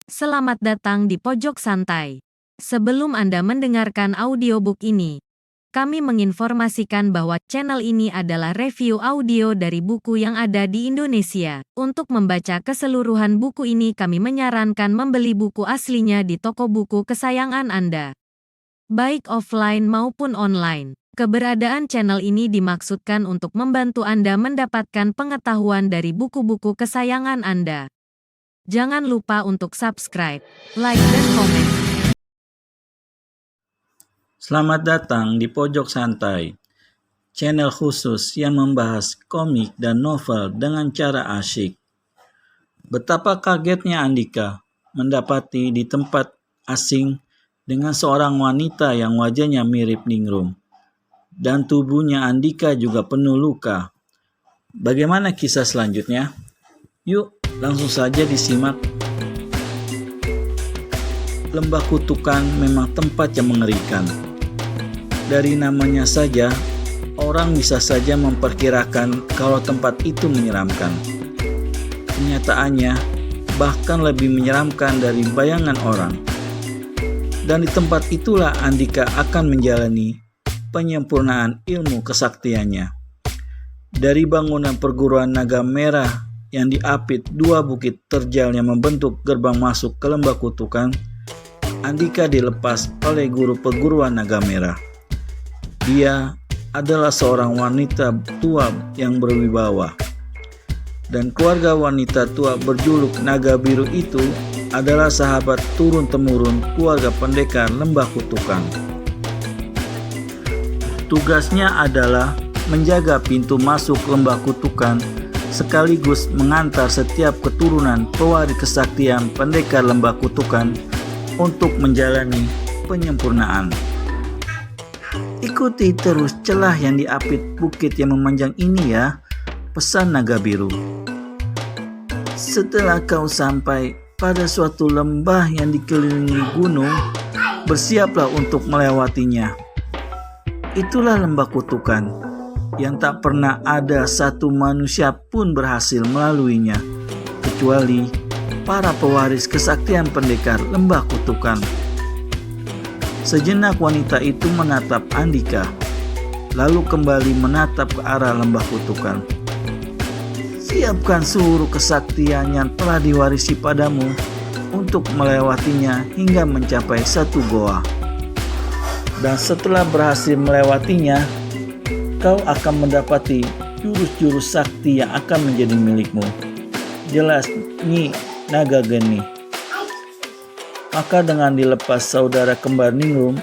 Selamat datang di Pojok Santai. Sebelum Anda mendengarkan audiobook ini, kami menginformasikan bahwa channel ini adalah review audio dari buku yang ada di Indonesia. Untuk membaca keseluruhan buku ini, kami menyarankan membeli buku aslinya di toko buku kesayangan Anda, baik offline maupun online. Keberadaan channel ini dimaksudkan untuk membantu Anda mendapatkan pengetahuan dari buku-buku kesayangan Anda. Jangan lupa untuk subscribe, like, dan komen. Selamat datang di Pojok Santai, channel khusus yang membahas komik dan novel dengan cara asyik. Betapa kagetnya Andika mendapati di tempat asing dengan seorang wanita yang wajahnya mirip Ningrum. Dan tubuhnya Andika juga penuh luka. Bagaimana kisah selanjutnya? Yuk, langsung saja disimak. Lembah Kutukan memang tempat yang mengerikan. Dari namanya saja, orang bisa saja memperkirakan kalau tempat itu menyeramkan. Kenyataannya, bahkan lebih menyeramkan dari bayangan orang. Dan di tempat itulah Andika akan menjalani penyempurnaan ilmu kesaktiannya. Dari bangunan perguruan naga merah yang diapit dua bukit terjal yang membentuk gerbang masuk ke Lembah Kutukan, Andika dilepas oleh guru perguruan naga merah. Dia adalah seorang wanita tua yang berwibawa. Dan keluarga wanita tua berjuluk Naga Biru itu adalah sahabat turun-temurun keluarga pendekar Lembah Kutukan. Tugasnya adalah menjaga pintu masuk Lembah Kutukan sekaligus mengantar setiap keturunan pewaris kesaktian pendekar Lembah Kutukan untuk menjalani penyempurnaan. Ikuti terus celah yang diapit bukit yang memanjang ini ya, pesan Naga Biru. Setelah kau sampai pada suatu lembah yang dikelilingi gunung, bersiaplah untuk melewatinya. Itulah Lembah Kutukan, yang tak pernah ada satu manusia pun berhasil melaluinya, kecuali para pewaris kesaktian pendekar Lembah Kutukan. Sejenak wanita itu menatap Andika, lalu kembali menatap ke arah Lembah Kutukan. Siapkan seluruh kesaktian yang telah diwarisi padamu untuk melewatinya hingga mencapai satu goa. Dan setelah berhasil melewatinya, kau akan mendapati jurus-jurus sakti yang akan menjadi milikmu. Jelas, Nyi Naga Geni. Maka dengan dilepas saudara kembar Ningrum,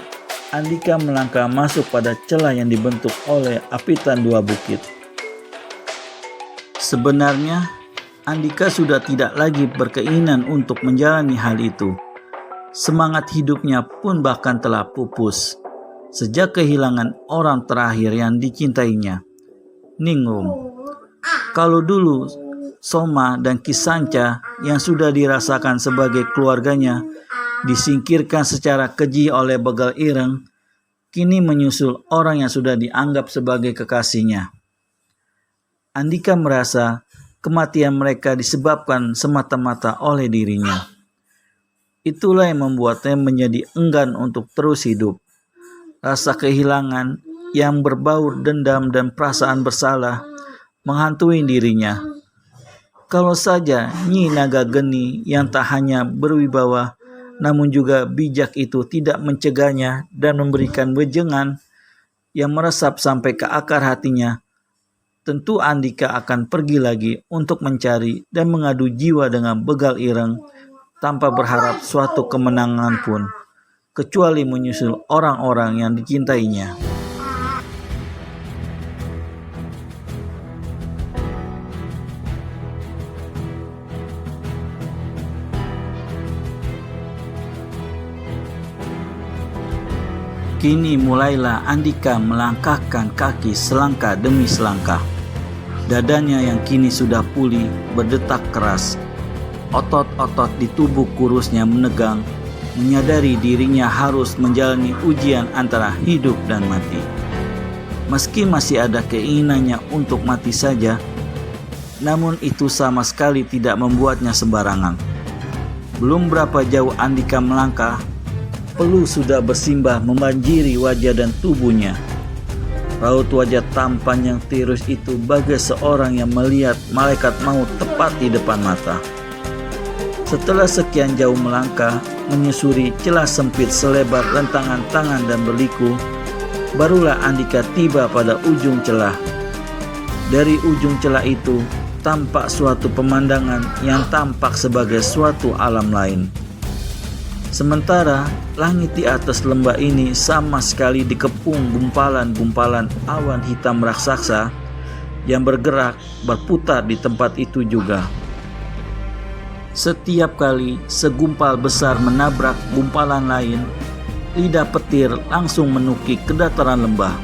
Andika melangkah masuk pada celah yang dibentuk oleh apitan dua bukit. Sebenarnya, Andika sudah tidak lagi berkeinginan untuk menjalani hal itu. Semangat hidupnya pun bahkan telah pupus sejak kehilangan orang terakhir yang dicintainya, Ningrum. Kalau dulu Soma dan Kisanca yang sudah dirasakan sebagai keluarganya disingkirkan secara keji oleh begal ireng, kini menyusul orang yang sudah dianggap sebagai kekasihnya. Andika merasa kematian mereka disebabkan semata-mata oleh dirinya. Itulah yang membuatnya menjadi enggan untuk terus hidup. Rasa kehilangan yang berbaur dendam dan perasaan bersalah menghantui dirinya. Kalau saja Nyi Naga Geni yang tak hanya berwibawa namun juga bijak itu tidak mencegahnya dan memberikan wejengan yang meresap sampai ke akar hatinya, tentu Andika akan pergi lagi untuk mencari dan mengadu jiwa dengan begal ireng tanpa berharap suatu kemenangan pun, kecuali menyusul orang-orang yang dicintainya. Kini mulailah Andika melangkahkan kaki selangkah demi selangkah. Dadanya yang kini sudah pulih berdetak keras. Otot-otot di tubuh kurusnya menegang, menyadari dirinya harus menjalani ujian antara hidup dan mati. Meski masih ada keinginannya untuk mati saja, namun itu sama sekali tidak membuatnya sembarangan. Belum berapa jauh Andika melangkah, peluh sudah bersimbah membanjiri wajah dan tubuhnya. Raut wajah tampan yang tirus itu bagai seorang yang melihat malaikat maut tepat di depan mata. Setelah sekian jauh melangkah, menyusuri celah sempit selebar rentangan tangan dan berliku, barulah Andika tiba pada ujung celah. Dari ujung celah itu, tampak suatu pemandangan yang tampak sebagai suatu alam lain. Sementara langit di atas lembah ini sama sekali dikepung gumpalan-gumpalan awan hitam raksasa yang bergerak berputar di tempat itu juga. Setiap kali segumpal besar menabrak gumpalan lain, lidah petir langsung menukik ke dataran lembah.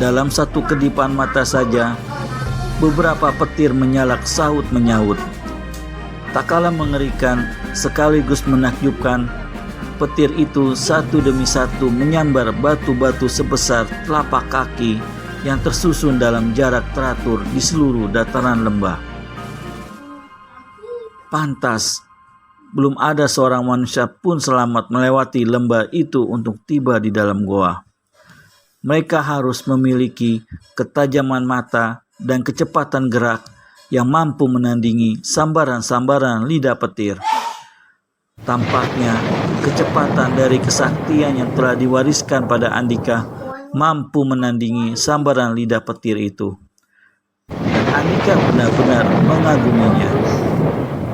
Dalam satu kedipan mata saja, beberapa petir menyalak sahut menyahut. Tak kalah mengerikan sekaligus menakjubkan, petir itu satu demi satu menyambar batu-batu sebesar telapak kaki yang tersusun dalam jarak teratur di seluruh dataran lembah. Pantas, belum ada seorang manusia pun selamat melewati lembah itu untuk tiba di dalam goa. Mereka harus memiliki ketajaman mata dan kecepatan gerak yang mampu menandingi sambaran-sambaran lidah petir. Tampaknya kecepatan dari kesaktian yang telah diwariskan pada Andika mampu menandingi sambaran lidah petir itu. Dan Andika benar-benar mengaguminya.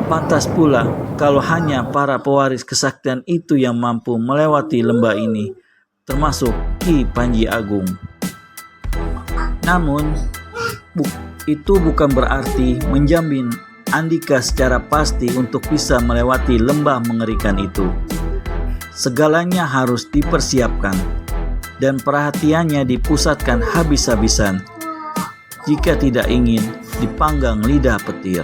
Pantas pula kalau hanya para pewaris kesaktian itu yang mampu melewati lembah ini, termasuk Ki Panji Agung. Namun, itu bukan berarti menjamin Andika secara pasti untuk bisa melewati lembah mengerikan itu. Segalanya harus dipersiapkan dan perhatiannya dipusatkan habis-habisan jika tidak ingin dipanggang lidah petir.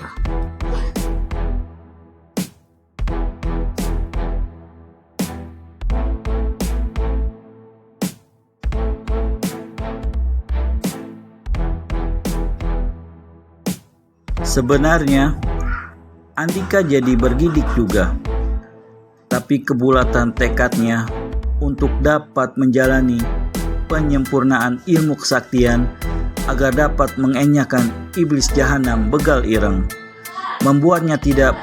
Sebenarnya, Andika jadi bergidik juga. Tapi kebulatan tekadnya untuk dapat menjalani penyempurnaan ilmu kesaktian agar dapat mengenyahkan iblis jahanam begal ireng membuatnya tidak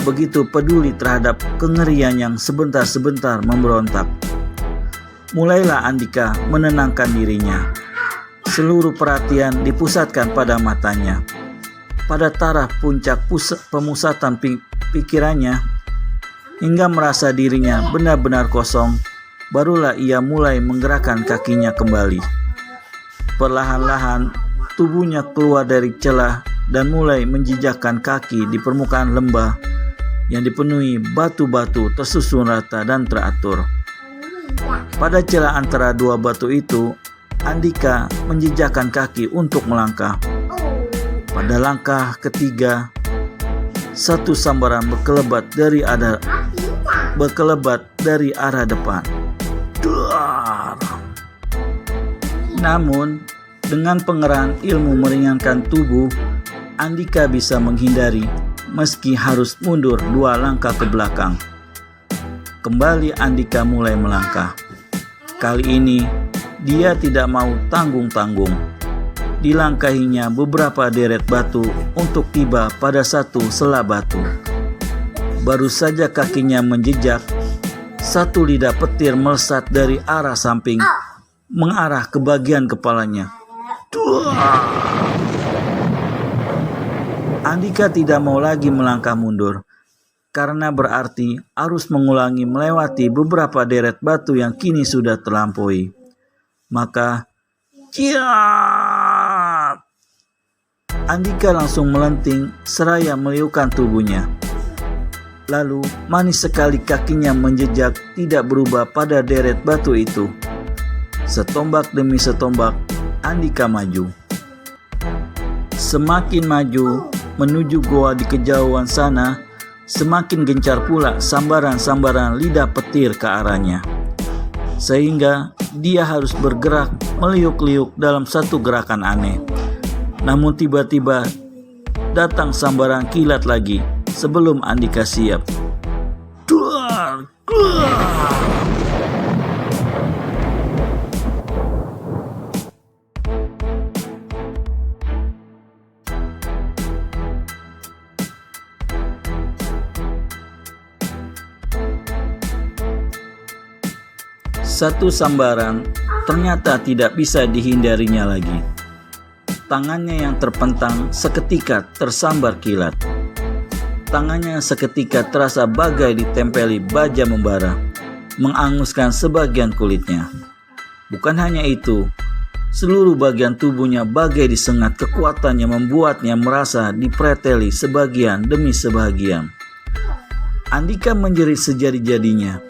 begitu peduli terhadap kengerian yang sebentar-sebentar memberontak. Mulailah Andika menenangkan dirinya. Seluruh perhatian dipusatkan pada matanya. Pada taraf puncak pemusatan pikirannya, hingga merasa dirinya benar-benar kosong, barulah ia mulai menggerakkan kakinya kembali. Perlahan-lahan, tubuhnya keluar dari celah dan mulai menjejakkan kaki di permukaan lembah yang dipenuhi batu-batu tersusun rata dan teratur. Pada celah antara dua batu itu, Andika menjejakkan kaki untuk melangkah. Pada langkah ketiga, satu sambaran berkelebat dari arah depan. Duar. Namun, dengan pengerahan ilmu meringankan tubuh, Andika bisa menghindari meski harus mundur 2 langkah ke belakang. Kembali Andika mulai melangkah. Kali ini, dia tidak mau tanggung-tanggung. Dilangkahinya beberapa deret batu untuk tiba pada satu sela batu. Baru saja kakinya menjejak, satu lidah petir melesat dari arah samping, mengarah ke bagian kepalanya. Duar! Andika tidak mau lagi melangkah mundur, karena berarti harus mengulangi melewati beberapa deret batu yang kini sudah terlampaui. Maka, ciat! Andika langsung melenting seraya meliukan tubuhnya. Lalu, manis sekali kakinya menjejak tidak berubah pada deret batu itu. Setombak demi setombak, Andika maju. Semakin maju menuju goa di kejauhan sana, semakin gencar pula sambaran-sambaran lidah petir ke arahnya. Sehingga dia harus bergerak meliuk-liuk dalam satu gerakan aneh. Namun tiba-tiba datang sambaran kilat lagi sebelum Andika siap. Duar, duar. Satu sambaran ternyata tidak bisa dihindarinya lagi. Tangannya yang terpentang seketika tersambar kilat. Tangannya seketika terasa bagai ditempeli baja membara, menganguskan sebagian kulitnya. Bukan hanya itu, seluruh bagian tubuhnya bagai disengat kekuatan yang membuatnya merasa dipreteli sebagian demi sebagian. Andika menjerit sejadi-jadinya,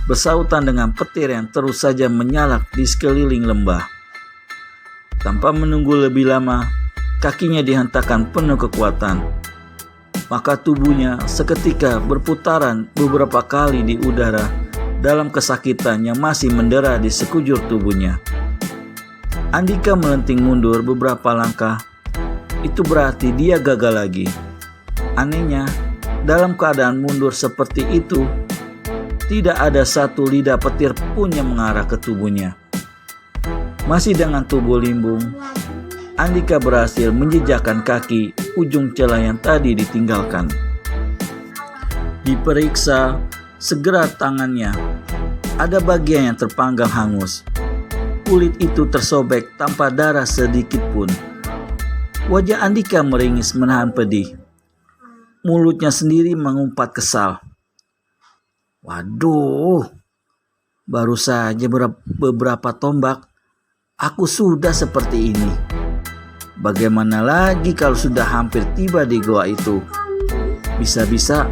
bersautan dengan petir yang terus saja menyalak di sekeliling lembah. Tanpa menunggu lebih lama, kakinya dihentakkan penuh kekuatan. Maka tubuhnya seketika berputaran beberapa kali di udara dalam kesakitan yang masih mendera di sekujur tubuhnya. Andika melenting mundur beberapa langkah. Itu berarti dia gagal lagi. Anehnya, dalam keadaan mundur seperti itu, tidak ada satu lidah petir pun yang mengarah ke tubuhnya. Masih dengan tubuh limbung, Andika berhasil menjejakkan kaki ujung celah yang tadi ditinggalkan. Diperiksa segera tangannya. Ada bagian yang terpanggang hangus. Kulit itu tersobek tanpa darah sedikit pun. Wajah Andika meringis menahan pedih. Mulutnya sendiri mengumpat kesal. Waduh, baru saja beberapa tombak, aku sudah seperti ini. Bagaimana lagi kalau sudah hampir tiba di goa itu? Bisa-bisa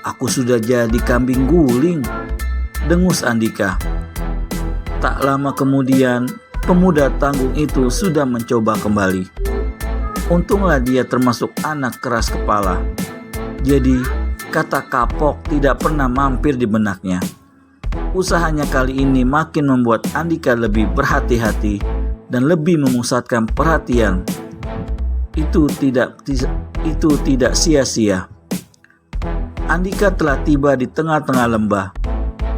aku sudah jadi kambing guling, dengus Andika. Tak lama kemudian, pemuda tanggung itu sudah mencoba kembali. Untunglah dia termasuk anak keras kepala. Jadi, kata kapok tidak pernah mampir di benaknya. Usahanya kali ini makin membuat Andika lebih berhati-hati dan lebih memusatkan perhatian. Itu tidak sia-sia. Andika telah tiba di tengah-tengah lembah.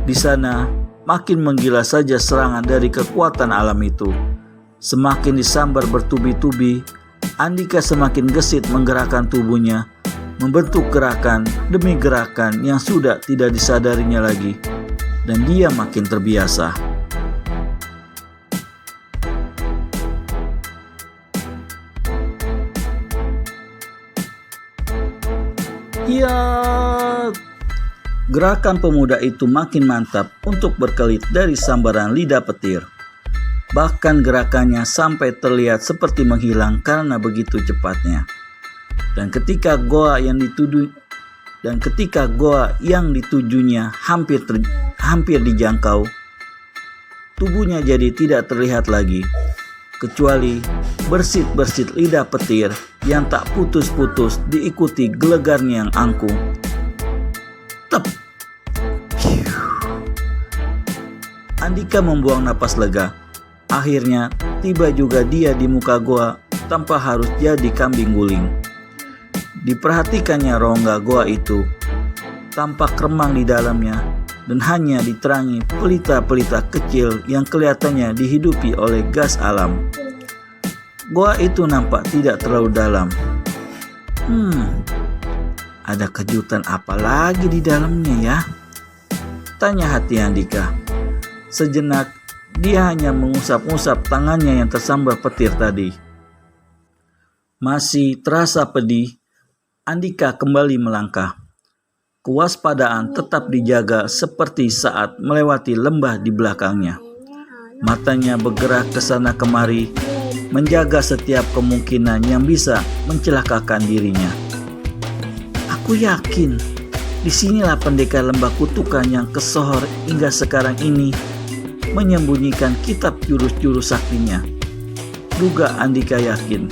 Di sana makin menggila saja serangan dari kekuatan alam itu. Semakin disambar bertubi-tubi, Andika semakin gesit menggerakkan tubuhnya, membentuk gerakan demi gerakan yang sudah tidak disadarinya lagi, dan dia makin terbiasa. Ya, gerakan pemuda itu makin mantap untuk berkelit dari sambaran lidah petir. Bahkan gerakannya sampai terlihat seperti menghilang karena begitu cepatnya. Dan ketika goa yang ditujunya hampir dijangkau, tubuhnya jadi tidak terlihat lagi, kecuali bersit-bersit lidah petir yang tak putus-putus diikuti gelegarnya yang angkuh. Tep. Andika membuang napas lega. Akhirnya tiba juga dia di muka goa tanpa harus jadi kambing guling. Diperhatikannya rongga goa itu, tampak remang di dalamnya dan hanya diterangi pelita-pelita kecil yang kelihatannya dihidupi oleh gas alam. Goa itu nampak tidak terlalu dalam. Ada kejutan apa lagi di dalamnya ya? Tanya hati Andika. Sejenak dia hanya mengusap-usap tangannya yang tersambar petir tadi. Masih terasa pedih, Andika kembali melangkah. Kewaspadaan tetap dijaga seperti saat melewati lembah di belakangnya. Matanya bergerak ke sana kemari, menjaga setiap kemungkinan yang bisa mencelakakan dirinya. Aku yakin, disinilah pendekar lembah kutukan yang kesohor hingga sekarang ini menyembunyikan kitab jurus-jurus saktinya. Duga Andika yakin.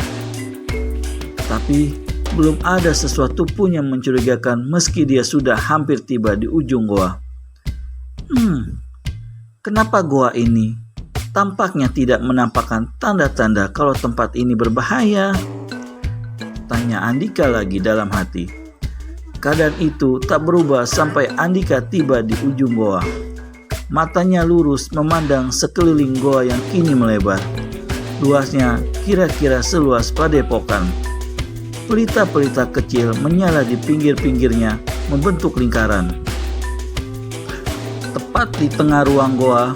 Tapi belum ada sesuatu pun yang mencurigakan meski dia sudah hampir tiba di ujung goa. Kenapa goa ini tampaknya tidak menampakkan tanda-tanda kalau tempat ini berbahaya? Tanya Andika lagi dalam hati. Keadaan itu tak berubah sampai Andika tiba di ujung goa. Matanya lurus memandang sekeliling goa yang kini melebar. Luasnya kira-kira seluas padepokan. Pelita-pelita kecil menyala di pinggir-pinggirnya membentuk lingkaran. Tepat di tengah ruang goa,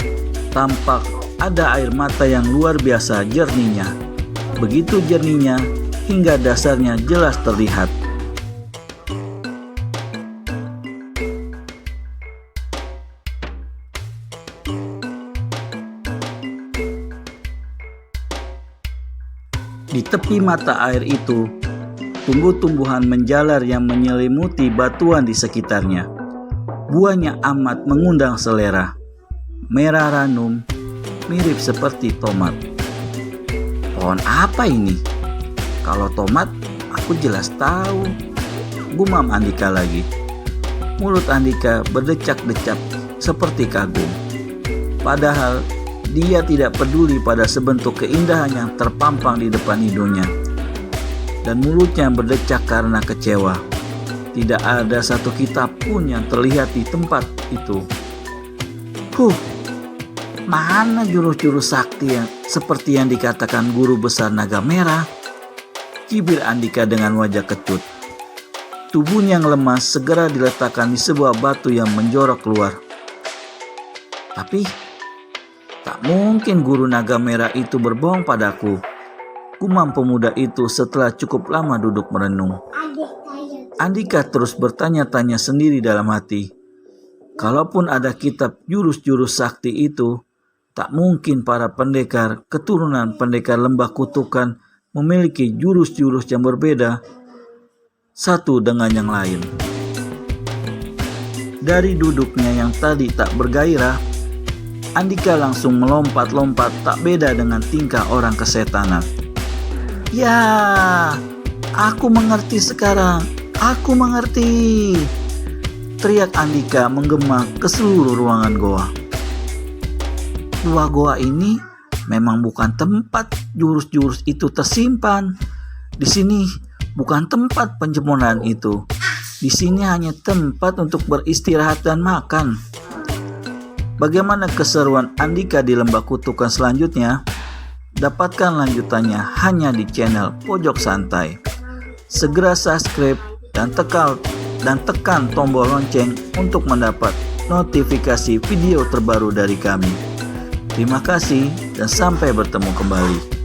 tampak ada air mata yang luar biasa jernihnya. Begitu jernihnya hingga dasarnya jelas terlihat. Di tepi mata air itu, tumbuh-tumbuhan menjalar yang menyelimuti batuan di sekitarnya. Buahnya amat mengundang selera. Merah ranum, mirip seperti tomat. Pohon apa ini? Kalau tomat, aku jelas tahu. Gumam Andika lagi. Mulut Andika berdecak-decak seperti kagum. Padahal dia tidak peduli pada sebentuk keindahan yang terpampang di depan hidungnya. Dan mulutnya berdecak karena kecewa. Tidak ada satu kitab pun yang terlihat di tempat itu. Mana jurus-jurus sakti yang seperti yang dikatakan guru besar naga merah? Cibir Andika dengan wajah kecut. Tubuhnya yang lemas segera diletakkan di sebuah batu yang menjorok keluar. Tapi tak mungkin guru naga merah itu berbohong padaku. Gumam pemuda itu setelah cukup lama duduk merenung. Andika terus bertanya-tanya sendiri dalam hati. Kalaupun ada kitab jurus-jurus sakti itu, tak mungkin para pendekar keturunan pendekar lembah kutukan memiliki jurus-jurus yang berbeda satu dengan yang lain. Dari duduknya yang tadi tak bergairah, Andika langsung melompat-lompat tak beda dengan tingkah orang kesetanan. Ya, aku mengerti sekarang. Aku mengerti. Teriak Andika menggema ke seluruh ruangan goa. Luar goa ini memang bukan tempat jurus-jurus itu tersimpan. Di sini bukan tempat penjemuran itu. Di sini hanya tempat untuk beristirahat dan makan. Bagaimana keseruan Andika di lembah kutukan selanjutnya? Dapatkan lanjutannya hanya di channel Pojok Santai. Segera subscribe dan tekan tombol lonceng untuk mendapat notifikasi video terbaru dari kami. Terima kasih dan sampai bertemu kembali.